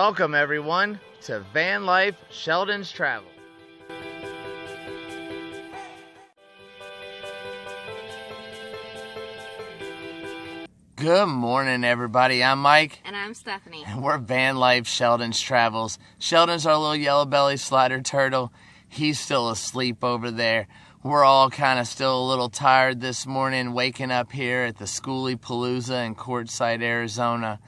Welcome everyone to Van Life Sheldon's Travel. Good morning everybody, I'm Mike. And I'm Stephanie. And we're Van Life Sheldon's Travels. Sheldon's our little yellow belly slider turtle. He's still asleep over there. We're all kind of still a little tired this morning, waking up here at the Skoolie Palooza in Quartzsite, Arizona.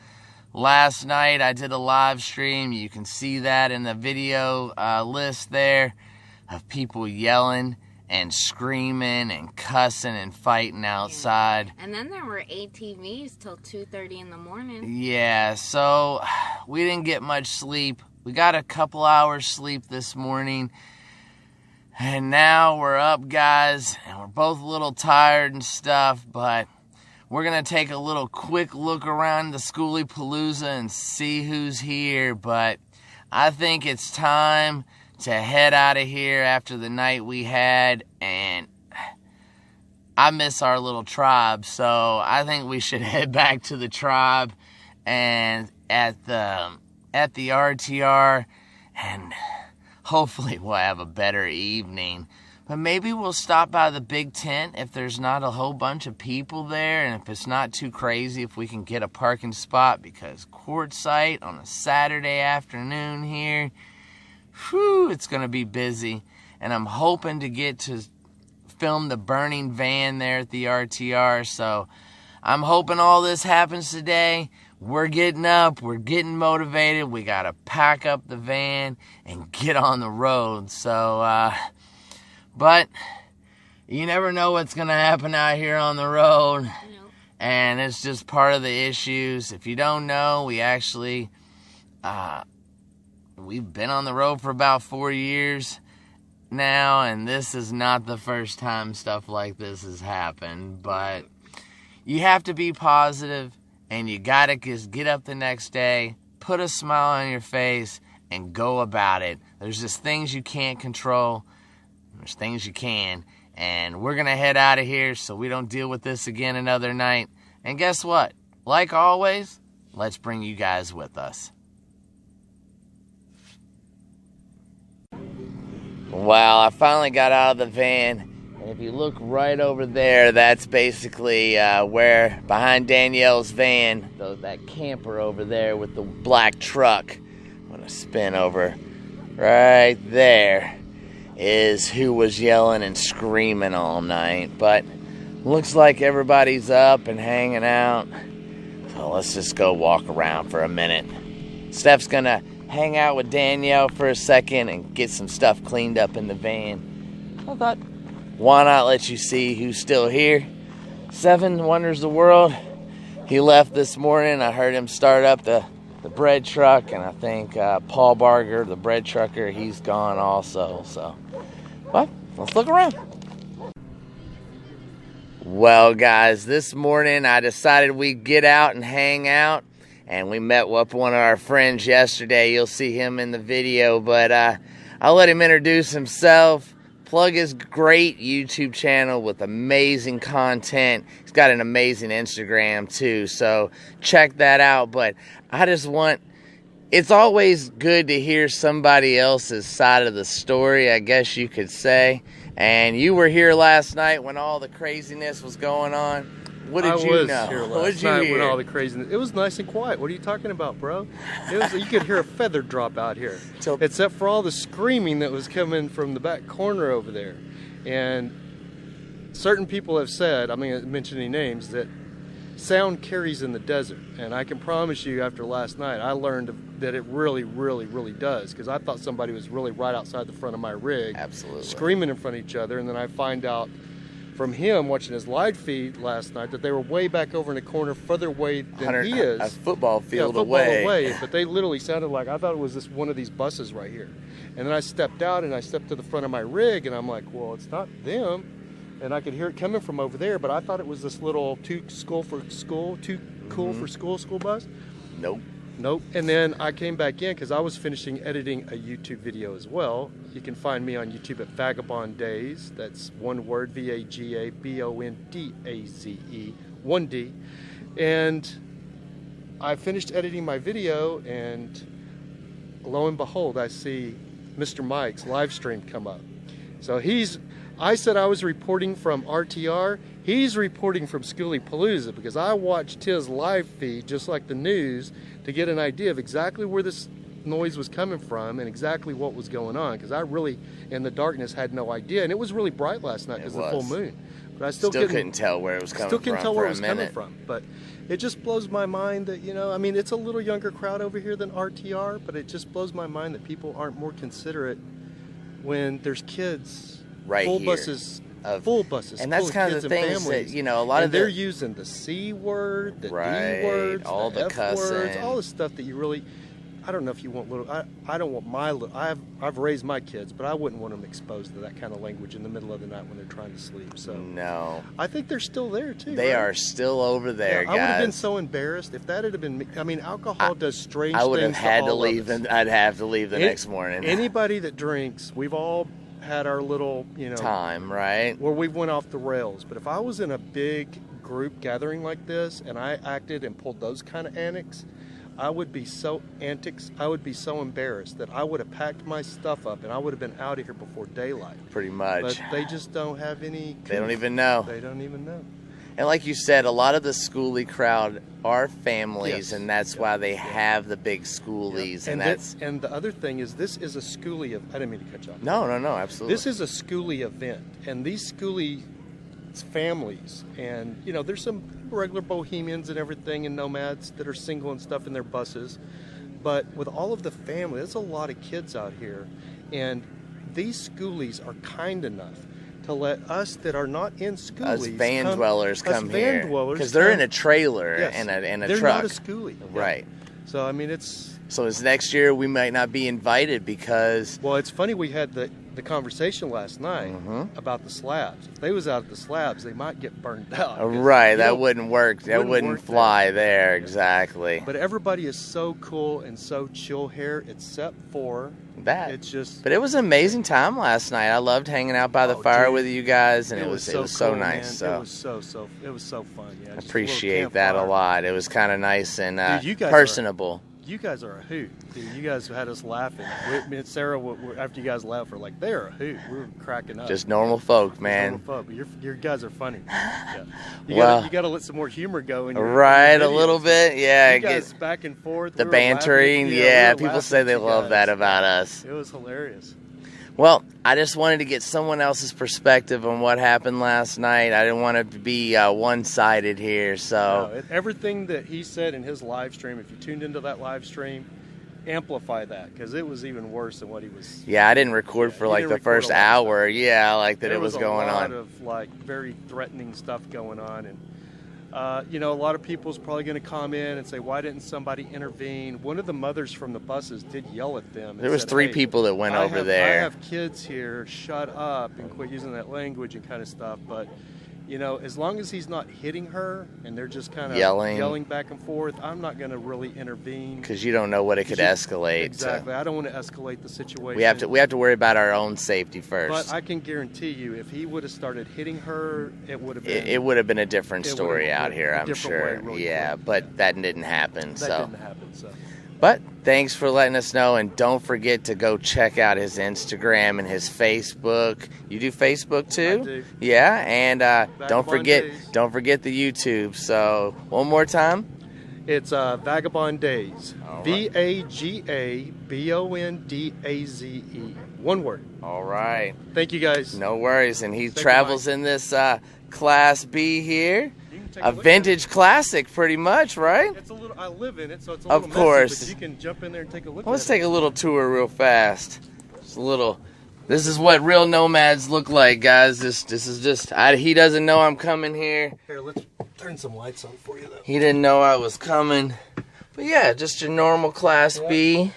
Last night I did a live stream. You can see that in the video list there of people yelling and screaming and cussing and fighting outside. And then there were ATVs till 2:30 in the morning. Yeah, so we didn't get much sleep. We got a couple hours sleep this morning. And now we're up, guys, and we're both a little tired and stuff, but we're going to take a little quick look around the Skoolie Palooza and see who's here. But I think it's time to head out of here after the night we had, and I miss our little tribe, so I think we should head back to the tribe and at the RTR, and hopefully we'll have a better evening. But maybe we'll stop by the big tent if there's not a whole bunch of people there, and if it's not too crazy, if we can get a parking spot, because Quartzsite on a Saturday afternoon here, whew, it's going to be busy. And I'm hoping to get to film the burning van there at the RTR, so I'm hoping all this happens today. We're getting up, we're getting motivated, we got to pack up the van and get on the road. So, but you never know what's going to happen out here on the road. Nope. And it's just part of the issues. If you don't know, we actually, we've been on the road for about 4 years now, and this is not the first time stuff like this has happened. But you have to be positive, and you got to just get up the next day, put a smile on your face, and go about it. There's just things you can't control. There's things you can, and we're going to head out of here so we don't deal with this again another night. And guess what? Like always, let's bring you guys with us. Well, I finally got out of the van, and if you look right over there, that's basically where, behind Danielle's van, that camper over there with the black truck, I'm going to spin over right there, is who was yelling and screaming all night. But looks like everybody's up and hanging out, so let's just go walk around for a minute. Steph's gonna hang out with Danielle for a second and get some stuff cleaned up in the van. I thought, why not let you see who's still here? Seven wonders the world. He left this morning. I heard him start up the bread truck, and I think Paul Barger, the bread trucker, he's gone also. So, but let's look around. Well, guys, this morning I decided we'd get out and hang out, and we met with one of our friends yesterday. You'll see him in the video, but I'll let him introduce himself, plug his great YouTube channel with amazing content. He's got an amazing Instagram too, so check that out. But I just want, it's always good to hear somebody else's side of the story, I guess you could say. And you were here last night when all the craziness was going on. What did you know? Here What did you night hear? when all the craziness. It was nice and quiet. What are you talking about, bro? It was, you could hear a feather drop out here, except for all the screaming that was coming from the back corner over there. And certain people have said, I'm not mentioning names, that sound carries in the desert. And I can promise you, after last night, I learned that it really, really, really does. Because I thought somebody was really right outside the front of my rig, Absolutely, screaming in front of each other, and then I find out from him watching his live feed last night that they were way back over in the corner, further away than he is. A football field away. But they literally sounded like, I thought it was one of these buses right here. And then I stepped out and I stepped to the front of my rig, and I'm like, well, it's not them. And I could hear it coming from over there, but I thought it was this little too cool for school bus. Nope. And then I came back in because I was finishing editing a YouTube video as well. You can find me on YouTube at Vagabond Days. That's one word, VAGABONDAZE, 1D. And I finished editing my video, and lo and behold, I see Mr. Mike's live stream come up. So I said I was reporting from RTR. He's reporting from Skoolie Palooza because I watched his live feed just like the news to get an idea of exactly where this noise was coming from and exactly what was going on, because I really, in the darkness, had no idea. And it was really bright last night because of the full moon. But I still couldn't tell where it was coming from. Still couldn't tell where it was coming from. But it just blows my mind that, you know, I mean, it's a little younger crowd over here than RTR, but it just blows my mind that people aren't more considerate when there's kids, full buses, and that's kind of the thing that, you know, a lot of they're using the C word, the D words, all the F cussing, words, all the stuff that you really. I don't know if you want little. I don't want my little. I've raised my kids, but I wouldn't want them exposed to that kind of language in the middle of the night when they're trying to sleep. So no, I think they're still there too. They are still over there, guys. I would have been so embarrassed if that had been me. I mean, alcohol does strange things. I would have had to leave, and I'd have to leave the next morning. Anybody that drinks, we've all had our little, you know, time, right? Where we went off the rails. But if I was in a big group gathering like this and I acted and pulled those kind of antics, I would be so I would be so embarrassed that I would have packed my stuff up and I would have been out of here before daylight. Pretty much. But they just don't have any. They don't even know. They don't even know. And like you said, a lot of the Skoolie crowd are families, and that's why they have the big Skoolies. And and the other thing is, this is a Skoolie. I didn't mean to cut you off. No, absolutely. This is a Skoolie event, and these Skoolie families, and you know, there's some regular bohemians and everything, and nomads that are single and stuff in their buses. But with all of the family, there's a lot of kids out here, and these Skoolies are kind enough to let us that are not in Skoolies, us van dwellers come here, because they're in a trailer and a they're truck. They're not a Skoolie, right? So I mean, it's next year we might not be invited because. Well, it's funny, we had the conversation last night about the slabs. If they was out at the slabs, they might get burned out. Right, that wouldn't work. That wouldn't fly there, exactly. But everybody is so cool and so chill here, except for that. It's just. But it was an amazing time last night. I loved hanging out by the fire with you guys, and it was so cool, nice. Man. So. It was so fun. Yeah, I appreciate that a lot. It was kind of nice and Dude, personable. You guys are a hoot. Dude, you guys had us laughing. Me and Sarah, after you guys left, were like, they're a hoot. We were cracking up. Just normal folk, man. Normal folk. But your guys are funny. Yeah. You got to let some more humor go in your right, a little bit. Yeah. You guys back and forth. The bantering. Yeah, people say they love that about us. It was hilarious. Well, I just wanted to get someone else's perspective on what happened last night. I didn't want it to be one-sided here, so... No, everything that he said in his live stream, if you tuned into that live stream, amplify that, because it was even worse than what he was... Yeah, I didn't record for like the first hour. Yeah, like that it was going on. There was a lot of like very threatening stuff going on, and you know, a lot of people's probably going to come in and say, why didn't somebody intervene? One of the mothers from the buses did yell at them. There was 3 people that went over there. I have kids here, shut up and quit using that language and kind of stuff. But, you know, as long as he's not hitting her and they're just kind of yelling back and forth, I'm not going to really intervene. Because you don't know what it could escalate. Exactly. I don't want to escalate the situation. We have to worry about our own safety first. But I can guarantee you, if he would have started hitting her, it would have been... It would have been a different story out here, I'm sure. Really yeah, quick. But that didn't happen. That didn't happen, so... But thanks for letting us know, and don't forget to go check out his Instagram and his Facebook. You do Facebook too? I do. Yeah, and don't forget the YouTube. So one more time. It's Vagabond Days. Right. VAGABONDAZE. One word. All right. Thank you guys. No worries. And he travels in this Class B here. A vintage classic, pretty much, right? It's a little. I live in it, so it's a little course. messy, but you can jump in there and take a look. Let's take a little tour real fast. Just a little. This is what real nomads look like, guys. This is just. He doesn't know I'm coming here. Here, let's turn some lights on for you, though. He didn't know I was coming. But yeah, just your normal Class B.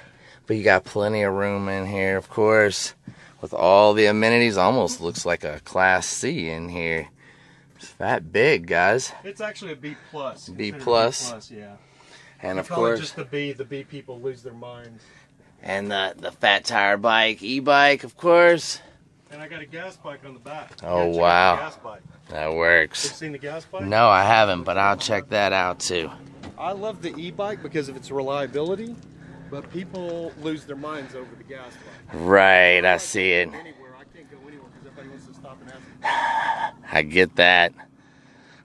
But you got plenty of room in here, of course, with all the amenities. Almost looks like a Class C in here. That big, guys. It's actually a B plus. B plus, yeah. And of course, just the B. The B people lose their minds. And the fat tire bike, e-bike, of course. And I got a gas bike on the back. Oh wow, gas bike. that works. Have you seen the gas bike? No, I haven't, but I'll check that out too. I love the e-bike because of its reliability, But people lose their minds over the gas line. Right, I see it. I can't go anywhere because everybody wants to stop and ask. I get that.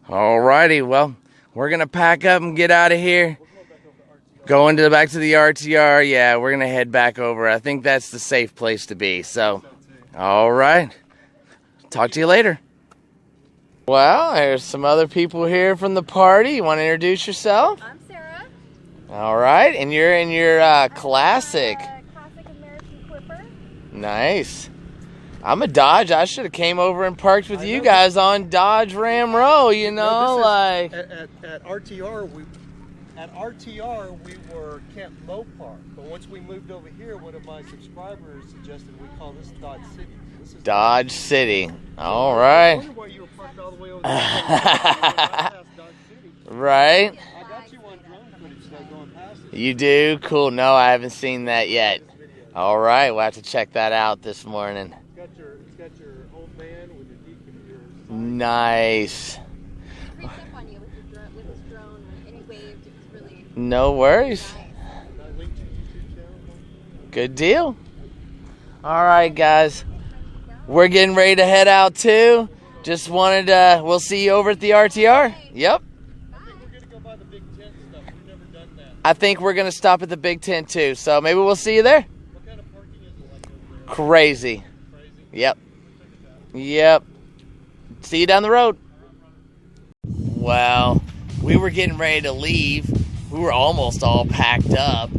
Alrighty, well, we're gonna pack up and get out of here. Going back to the RTR. Yeah, we're gonna head back over. I think that's the safe place to be. So, all right. Talk to you later. Well, there's some other people here from the party. You want to introduce yourself? I'm Sarah. All right, and you're in your classic. Classic American Clipper. Nice. I'm a Dodge. I should have came over and parked with you guys on Dodge Ram Row. You know, like at RTR we were Camp Mopar, but once we moved over here, one of my subscribers suggested we call this Dodge City. This is Dodge City. All right. I wonder why you were parked all the way over there. Past Dodge City. Right. I got you on drone footage though going past it. You do? Cool. No, I haven't seen that yet. All right, we'll have to check that out this morning. It's got your old man with your deacon. Nice. Creeped up on you with his drone and he waved. It was really No worries. Link to your YouTube channel. Good deal. All right, guys. We're getting ready to head out too. Just wanted to, we'll see you over at the RTR. Yep. I think we're gonna go by the Big Tent stuff. We've never done that. I think we're going to stop at the Big Tent too. So maybe we'll see you there. What kind of parking is it like over there? Crazy. Crazy. Yep. Yep. See you down the road. Well, we were getting ready to leave. We were almost all packed up.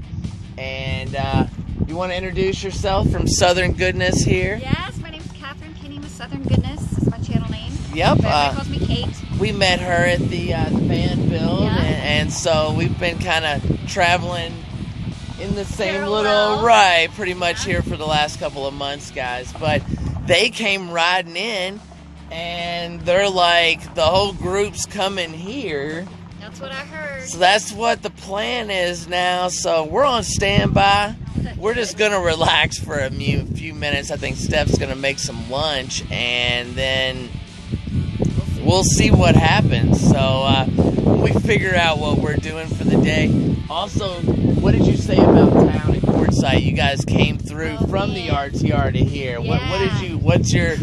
And you want to introduce yourself from Southern Goodness here? Yes, my name is Catherine Kinney with Southern Goodness. This is my channel name. Yep. Everybody calls me Kate. We met her at the band build. Yeah. And so we've been kind of traveling in the same Parallel. little, right, pretty much here for the last couple of months, guys. But they came riding in. And they're like, the whole group's coming here. That's what I heard. So that's what the plan is now. So we're on standby. We're just going to relax for a few minutes. I think Steph's going to make some lunch. And then we'll see what happens. So we figure out what we're doing for the day. Also, what did you say about town at Quartzsite? You guys came through from the RTR to here. Yeah. What's your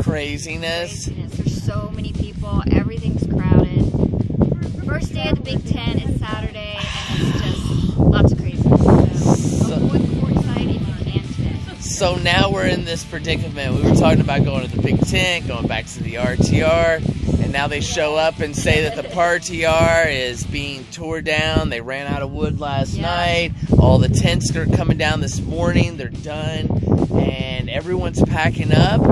Craziness. There's so many people. Everything's crowded. First day of the Big Ten is Saturday, and it's just lots of craziness. So avoid Quartzsite if you can today. So now we're in this predicament. We were talking about going to the Big Ten, going back to the RTR, and now they show up and say that the RTR is being tore down. They ran out of wood last night. All the tents are coming down this morning. They're done. And everyone's packing up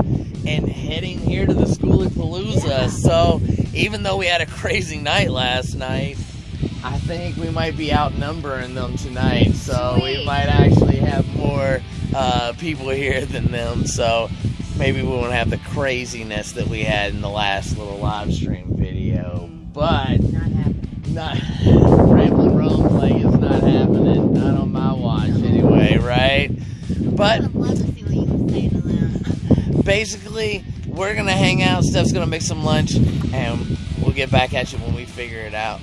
and heading here to the Skoolie Palooza. Yeah. So even though we had a crazy night last night, I think we might be outnumbering them tonight. So we might actually have more people here than them. So maybe we won't have the craziness that we had in the last little live stream video. But not happening. not Ramblin' Rome's like it's not happening. Not on my watch anyway, right? But I'd love to see what you can say to them. basically, we're going to hang out. Steph's going to make some lunch, and we'll get back at you when we figure it out.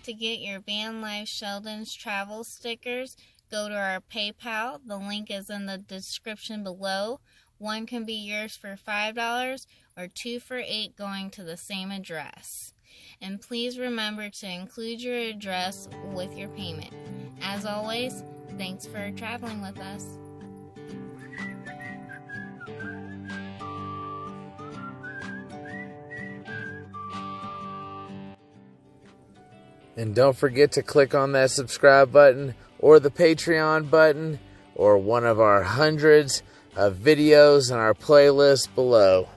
To get your Van Life Sheldon's travel stickers, go to our PayPal. The link is in the description below. One can be yours for $5 or 2 for $8 going to the same address. And please remember to include your address with your payment. As always, thanks for traveling with us. And don't forget to click on that subscribe button or the Patreon button or one of our hundreds of videos in our playlist below.